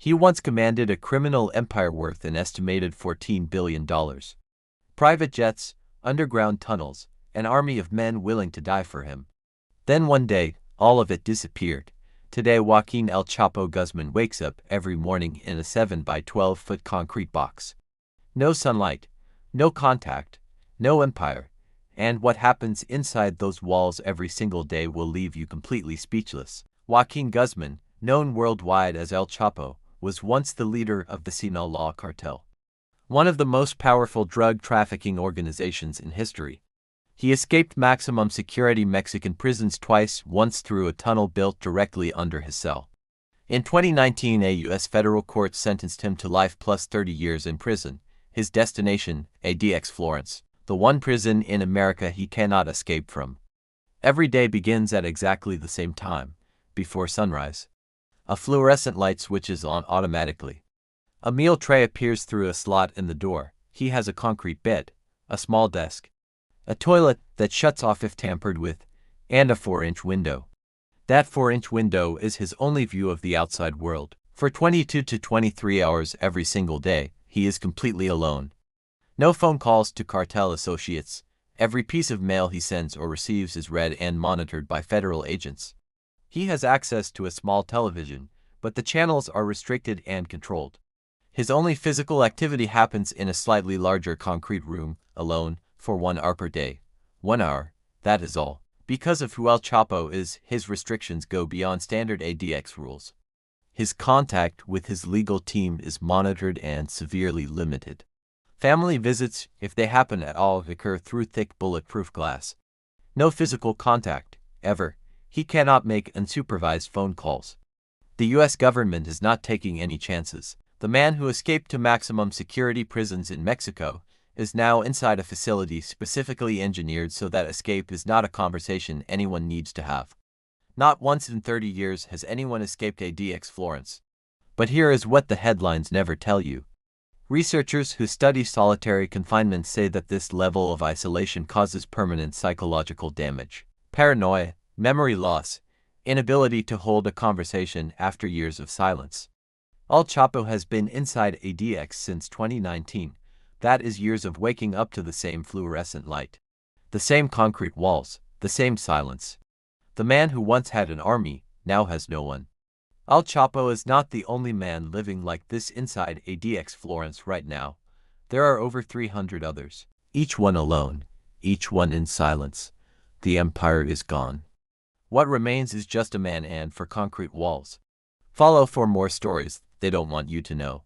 He once commanded a criminal empire worth an estimated $14 billion. Private jets, underground tunnels, an army of men willing to die for him. Then one day, all of it disappeared. Today Joaquin El Chapo Guzman wakes up every morning in a 7 by 12-foot concrete box. No sunlight, no contact, no empire, and what happens inside those walls every single day will leave you completely speechless. Joaquin Guzman, known worldwide as El Chapo, was once the leader of the Sinaloa cartel, one of the most powerful drug trafficking organizations in history. He escaped maximum security Mexican prisons twice, once through a tunnel built directly under his cell. In 2019, a U.S. federal court sentenced him to life plus 30 years in prison, his destination, ADX Florence, the one prison in America he cannot escape from. Every day begins at exactly the same time, before sunrise. A fluorescent light switches on automatically. A meal tray appears through a slot in the door. He has a concrete bed, a small desk, a toilet that shuts off if tampered with, and a 4-inch window. That 4-inch window is his only view of the outside world. For 22 to 23 hours every single day, he is completely alone. No phone calls to cartel associates. Every piece of mail he sends or receives is read and monitored by federal agents. He has access to a small television, but the channels are restricted and controlled. His only physical activity happens in a slightly larger concrete room, alone, for 1 hour per day. 1 hour, that is all. Because of who El Chapo is, his restrictions go beyond standard ADX rules. His contact with his legal team is monitored and severely limited. Family visits, if they happen at all, occur through thick bulletproof glass. No physical contact, ever. He cannot make unsupervised phone calls. The U.S. government is not taking any chances. The man who escaped to maximum security prisons in Mexico is now inside a facility specifically engineered so that escape is not a conversation anyone needs to have. Not once in 30 years has anyone escaped ADX Florence. But here is what the headlines never tell you. Researchers who study solitary confinement say that this level of isolation causes permanent psychological damage. Paranoia, memory loss, inability to hold a conversation after years of silence. El Chapo has been inside ADX since 2019. That is years of waking up to the same fluorescent light, the same concrete walls, the same silence. The man who once had an army now has no one. El Chapo is not the only man living like this inside ADX Florence right now. There are over 300 others, each one alone, each one in silence. The empire is gone. What remains is just a man and 4 concrete walls. Follow for more stories they don't want you to know.